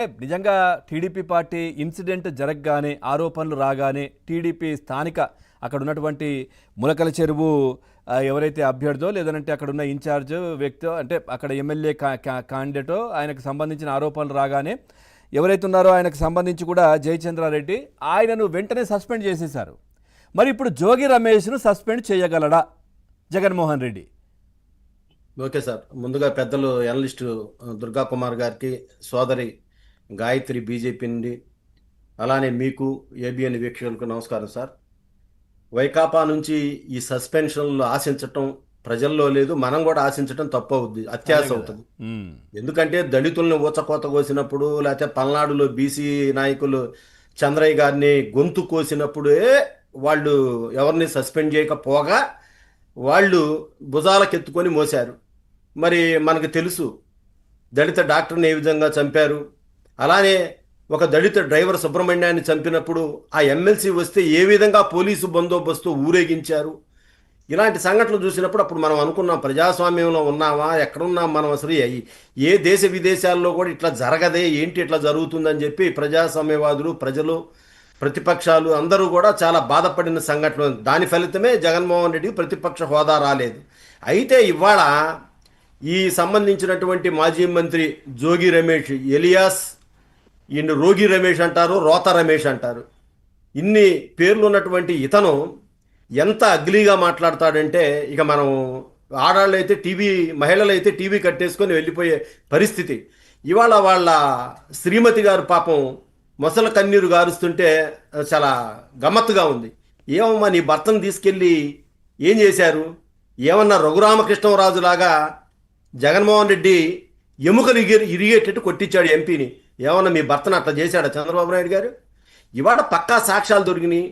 నిజంగా TDP party incident జరగగానే ఆరోపణలు రాగానే టీడీపీ స్థానిక అక్కడ ఉన్నటువంటి ములకల చెరువు ఎవరైతే అభ్యర్థో లేదంటే అక్కడ ఉన్న ఇన్ఛార్జ్ వ్యక్తో అంటే అక్కడ ఎమ్మెల్యే క్యాండిడేటో ఆయనకు సంబంధించిన ఆరోపణలు రాగానే ఎవరైతే ఉన్నారో ఆయనకు సంబంధించి కూడా జయచంద్రారెడ్డి ఆయనను వెంటనే సస్పెండ్ చేసేశారు. మరి ఇప్పుడు జోగి రమేష్ను సస్పెండ్ చేయగలడా జగన్మోహన్ రెడ్డి? ఓకే సార్, ముందుగా పెద్దలు జర్నలిస్టు దుర్గా కుమార్ గారికి, సోదరి గాయత్రి బీజేపీ నుండి, అలానే మీకు ఏబిఎన్ వీక్షకులకు నమస్కారం సార్. వైకాపా నుంచి ఈ సస్పెన్షన్లు ఆశించటం ప్రజల్లో లేదు, మనం కూడా ఆశించటం తప్పు అవుద్ది, అత్యాశ అవుతుంది. ఎందుకంటే దళితుల్ని ఊచకోత కోసినప్పుడు, లేకపోతే పల్నాడులో బీసీ నాయకులు చంద్రయ్య గారిని గొంతు కోసినప్పుడే వాళ్ళు ఎవరిని సస్పెండ్ చేయకపోగా వాళ్ళు భుజాలకెత్తుకొని మోశారు. మరి మనకు తెలుసు దళిత డాక్టర్ని ఏ విధంగా చంపారు. అలానే ఒక దళిత డ్రైవర్ సుబ్రహ్మణ్యాన్ని చంపినప్పుడు ఆ ఎమ్మెల్సీ వస్తే ఏ విధంగా పోలీసు బందోబస్తు ఊరేగించారు. ఇలాంటి సంఘటనలు చూసినప్పుడు అప్పుడు మనం అనుకున్నాం, ప్రజాస్వామ్యంలో ఉన్నామా, ఎక్కడున్నాం మనం, అసలు ఏ దేశ విదేశాల్లో కూడా ఇట్లా జరగదే, ఏంటి ఇట్లా జరుగుతుందని చెప్పి ప్రజాస్వామ్యవాదులు, ప్రజలు, ప్రతిపక్షాలు అందరూ కూడా చాలా బాధపడిన సంఘటన. దాని ఫలితమే జగన్మోహన్ రెడ్డికి ప్రతిపక్ష హోదా రాలేదు. అయితే ఇవాళ ఈ సంబంధించినటువంటి మాజీ మంత్రి జోగి రమేష్ ఎలియాస్, ఈయన రోగి రమేష్ అంటారు, రోత రమేష్ అంటారు, ఇన్ని పేర్లు ఉన్నటువంటి ఇతను ఎంత అగ్లీగా మాట్లాడతాడంటే ఇక మనం ఆడాళ్ళు అయితే మహిళలు అయితే టీవీ కట్టేసుకొని వెళ్ళిపోయే పరిస్థితి. ఇవాళ వాళ్ళ శ్రీమతి గారు పాపం మొసల కన్నీరు గారుస్తుంటే చాలా గమ్మత్తుగా ఉంది. ఏమమ్మా నీ భర్తను తీసుకెళ్ళి ఏం చేశారు? ఏమన్నా రఘురామకృష్ణరాజులాగా జగన్మోహన్ రెడ్డి ఎముకలు ఇరిగేటట్టు కొట్టించాడు ఎంపీని. ఏమన్నా మీ భర్తను అట్లా చేశాడా చంద్రబాబు నాయుడు గారు? ఇవాళ పక్కా సాక్ష్యాలు దొరికినాయి,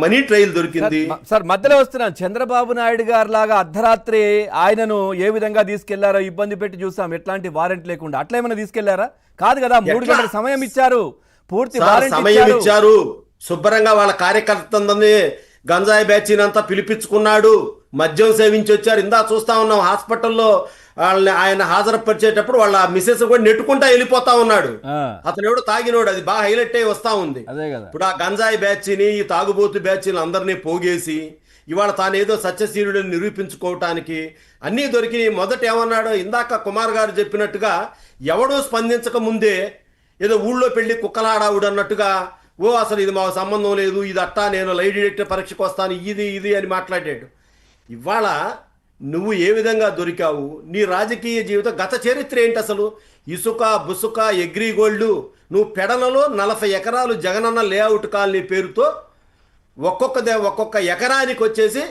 మనీ ట్రయల్ దొరికింది. సార్ మధ్యలో వస్తున్నాను, చంద్రబాబు నాయుడు గారు లాగా అర్ధరాత్రి ఆయనను ఏ విధంగా తీసుకెళ్లారో ఇబ్బంది పెట్టి చూసాం, ఎట్లాంటి వారెంట్ లేకుండా. అట్లా ఏమైనా తీసుకెళ్లారా? కాదు కదా, 3 గంటల సమయం ఇచ్చారు, పూర్తి సమయం ఇచ్చారు. శుభ్రంగా వాళ్ళ కార్యకర్తలని గంజాయి బ్యాచీనంతా పిలిపించుకున్నాడు, మద్యం సేవించి వచ్చారు. ఇందా చూస్తా ఉన్నాం హాస్పిటల్లో వాళ్ళని ఆయన హాజరుపరిచేటప్పుడు వాళ్ళ మిసెస్ కూడా నెట్టుకుంటా వెళ్ళిపోతా ఉన్నాడు. అతను ఎవడు తాగినోడు, అది బాగా హైలైట్ అయ్యి వస్తా ఉంది. ఇప్పుడు ఆ గంజాయి బ్యాచ్ని, ఈ తాగుబోతు బ్యాచ్ని అందరినీ పోగేసి ఇవాళ తానేదో సత్యశీలుడిని నిరూపించుకోవటానికి అన్నీ దొరికి. మొదట ఏమన్నాడు, ఇందాక కుమార్ గారు చెప్పినట్టుగా ఎవడూ స్పందించక ముందే ఏదో ఊళ్ళో పెళ్లి కుక్కలాడావుడు అన్నట్టుగా, ఓ అసలు ఇది మాకు సంబంధం లేదు, ఇది అట్టా, నేను లై డిటెక్టర్ పరీక్షకు వస్తాను, ఇది అని మాట్లాడాడు. ఇవాళ నువ్వు ఏ విధంగా దొరికావు, నీ రాజకీయ జీవితం గత చరిత్ర ఏంటి అసలు? ఇసుక, బుసుక, అగ్రిగోల్డ్, నువ్వు పెడలలో 40 ఎకరాలు జగనన్న లేఅవుట్ కాలనీ పేరుతో ఒక్కొక్క ఎకరానికి వచ్చేసి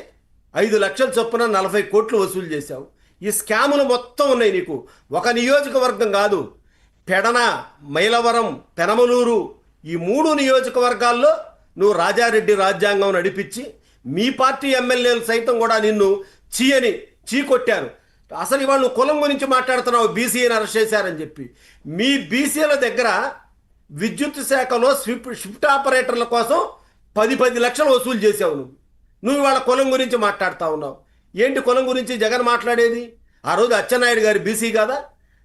5 లక్షల చొప్పున 40 కోట్లు వసూలు చేశావు. ఈ స్కాములు మొత్తం ఉన్నాయి నీకు. ఒక నియోజకవర్గం కాదు, పెడన, మైలవరం, పెనమలూరు, ఈ 3 నియోజకవర్గాల్లో నువ్వు రాజారెడ్డి రాజ్యాంగం నడిపించి మీ పార్టీ ఎమ్మెల్యేలు సైతం కూడా నిన్ను చీకొట్టారు. అసలు ఇవాళ నువ్వు కులం గురించి మాట్లాడుతున్నావు, బీసీని అరెస్ట్ చేశారని చెప్పి. మీ బీసీల దగ్గర విద్యుత్ శాఖలో షిఫ్ట్ ఆపరేటర్ల కోసం 10 లక్షలు వసూలు చేసావు నువ్వు ఇవాళ కులం గురించి మాట్లాడుతూ ఉన్నావు. ఏంటి కులం గురించి జగన్ మాట్లాడేది? ఆ రోజు అచ్చెన్నాయుడు గారు బీసీ కాదా?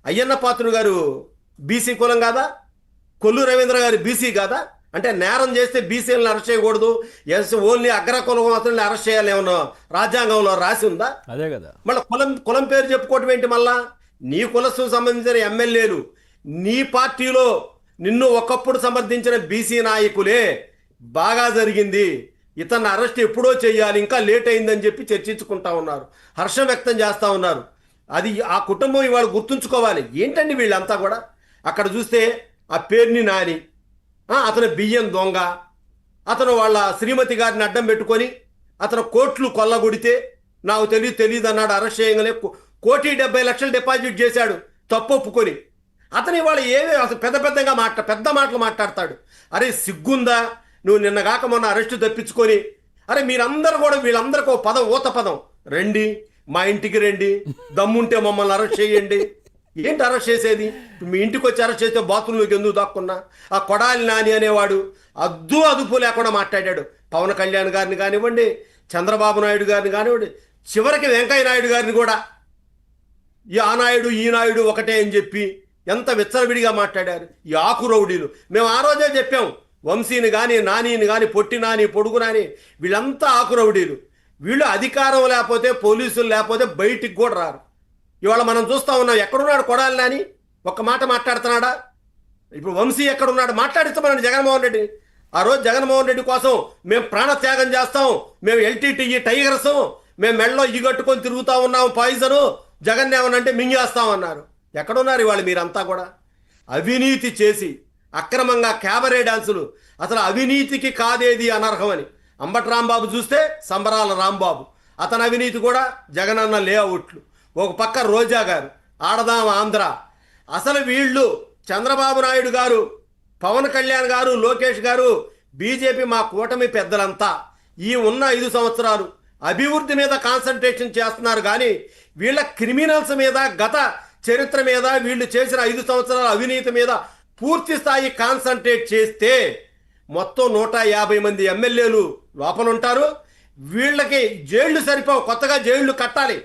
అయ్యన్న పాత్రుడు గారు బీసీ కులం కాదా? కొల్లు రవీంద్ర గారు బీసీ కాదా? అంటే నేరం చేస్తే బీసీలను అరెస్ట్ చేయకూడదు, ఓన్లీ అగ్రకులం అతన్ని అరెస్ట్ చేయాలి ఏమన్నా రాజ్యాంగంలో రాసి ఉందా? అదే కదా. మళ్ళీ కులం పేరు చెప్పుకోవటం ఏంటి? మళ్ళా నీ కులస్సు సంబంధించిన ఎమ్మెల్యేలు, నీ పార్టీలో నిన్ను ఒకప్పుడు సమర్థించిన బీసీ నాయకులే బాగా జరిగింది, ఇతన్ని అరెస్ట్ ఎప్పుడో చేయాలి, ఇంకా లేట్ అయిందని చెప్పి చర్చించుకుంటా ఉన్నారు, హర్షం వ్యక్తం చేస్తూ ఉన్నారు. అది ఆ కుటుంబం ఇవాళ గుర్తుంచుకోవాలి. ఏంటండి వీళ్ళంతా కూడా? అక్కడ చూస్తే ఆ పేరుని నాని, అతను బియ్యం దొంగ, అతను వాళ్ళ శ్రీమతి గారిని అడ్డం పెట్టుకొని అతను కోట్లు కొల్లగొడితే నాకు తెలియదు అన్నాడు. అరెస్ట్ చేయగానే 1,70,00,000 డిపాజిట్ చేశాడు తప్పు ఒప్పుకొని. అతను ఇవాళ అసలు పెద్ద మాటలు మాట్లాడతాడు. అరే సిగ్గుందా? నువ్వు నిన్నగాక మొన్న అరెస్టు తప్పించుకొని, అరే మీరందరూ కూడా వీళ్ళందరికీ ఊత పదం, రండి మా ఇంటికి రండి, దమ్ముంటే మమ్మల్ని అరెస్ట్ చేయండి. ఏంటి అరెస్ట్ చేసేది? మీ ఇంటికి వచ్చి అరెస్ట్ చేస్తే బాత్రూంలోకి ఎందుకు దాక్కున్నా? ఆ కొడాలి నాని అనేవాడు అదుపు లేకుండా మాట్లాడాడు. పవన్ కళ్యాణ్ గారిని కానివ్వండి, చంద్రబాబు నాయుడు గారిని కానివ్వండి, చివరికి వెంకయ్య నాయుడు గారిని కూడా ఆ నాయుడు ఈ నాయుడు ఒకటే అని చెప్పి ఎంత విచ్చలవిడిగా మాట్లాడారు ఈ ఆకు రౌడీలు. మేము ఆ రోజే చెప్పాం, వంశీని కానీ నానిని కానీ పొట్టి నాని పొడుగు నాని వీళ్ళంతా ఆకు రౌడీలు. వీళ్ళు అధికారం లేకపోతే పోలీసులు లేకపోతే బయటికి కూడా రారు. ఇవాళ మనం చూస్తా ఉన్నాం, ఎక్కడున్నాడు కొడాలి నాని? ఒక్క మాట మాట్లాడుతున్నాడా? ఇప్పుడు వంశీ ఎక్కడున్నాడు? మాట్లాడిస్తామన్నాడు జగన్మోహన్ రెడ్డి. ఆ రోజు జగన్మోహన్ రెడ్డి కోసం మేము ప్రాణత్యాగం చేస్తాం, మేము ఎల్టీటీఈ టైగర్స్, మేము మెడలో ఇగట్టుకొని తిరుగుతా ఉన్నాం పాయిజను, జగన్ ఏమనంటే మింగేస్తామన్నారు. ఎక్కడున్నారు ఇవాళ మీరంతా కూడా? అవినీతి చేసి అక్రమంగా క్యాబరే డాన్సులు, అసలు అవినీతికి కాదేది అనర్హమని అంబటి రాంబాబు చూస్తే సంబరాల రాంబాబు, అతని అవినీతి కూడా జగనన్న లేఅవుట్లు. ఒక పక్క రోజా గారు ఆడదాం ఆంధ్ర. అసలు వీళ్ళు చంద్రబాబు నాయుడు గారు, పవన్ కళ్యాణ్ గారు, లోకేష్ గారు, బీజేపీ మా కూటమి పెద్దలంతా ఈ ఉన్న 5 సంవత్సరాలు అభివృద్ధి మీద కాన్సన్ట్రేషన్ చేస్తున్నారు కానీ వీళ్ళ క్రిమినల్స్ మీద, గత చరిత్ర మీద, వీళ్ళు చేసిన 5 సంవత్సరాల అవినీతి మీద పూర్తి స్థాయి కాన్సన్ట్రేట్ చేస్తే మొత్తం 150 మంది ఎమ్మెల్యేలు లోపల ఉంటారు. వీళ్ళకి జైళ్లు సరిపోవు, కొత్తగా జైళ్లు కట్టాలి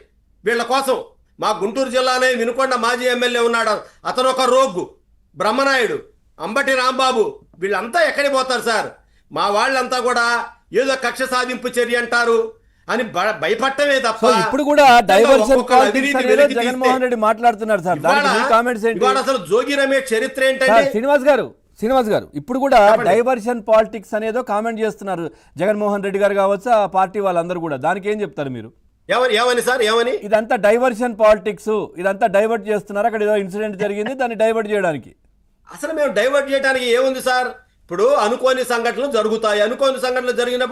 వీళ్ళ కోసం. మా గుంటూరు జిల్లానే వినుకొండ మాజీ ఎమ్మెల్యే ఉన్నాడు, అతను ఒక రోగ్గు. బ్రహ్మనాయుడు, అంబటి రాంబాబు, వీళ్ళంతా ఎక్కడికి పోతారు సార్? మా వాళ్ళంతా కూడా ఏదో కక్ష సాధింపు చర్య అంటారు అని భయపడటమే తప్ప ఇప్పుడు కూడా డైవర్షన్ పాలిటిక్స్ అనేది జగన్మోహన్ రెడ్డి మాట్లాడుతున్నారు సార్. దానికి మీ కామెంట్స్ ఏంటి? ఇవాళ అసలు జోగి రమేష్ చరిత్ర ఏంటంటే శ్రీనివాస్ గారు ఇప్పుడు కూడా డైవర్షన్ పాలిటిక్స్ అనేదో కామెంట్ చేస్తున్నారు జగన్మోహన్ రెడ్డి గారు కావచ్చు, ఆ పార్టీ వాళ్ళందరూ కూడా. దానికి ఏం చెప్తారు మీరు? ఏమని సార్, ఏమని? ఇదంతా డైవర్షన్ పాలిటిక్స్, ఇదంతా డైవర్ట్ చేస్తున్నారు, అక్కడ ఏదో ఇన్సిడెంట్ జరిగింది దాన్ని డైవర్ట్ చేయడానికి. అసలు మేము డైవర్ట్ చేయడానికి ఏముంది సార్? ఇప్పుడు అనుకోని సంఘటనలు జరుగుతాయి, అనుకోని సంఘటనలు జరిగినప్పుడు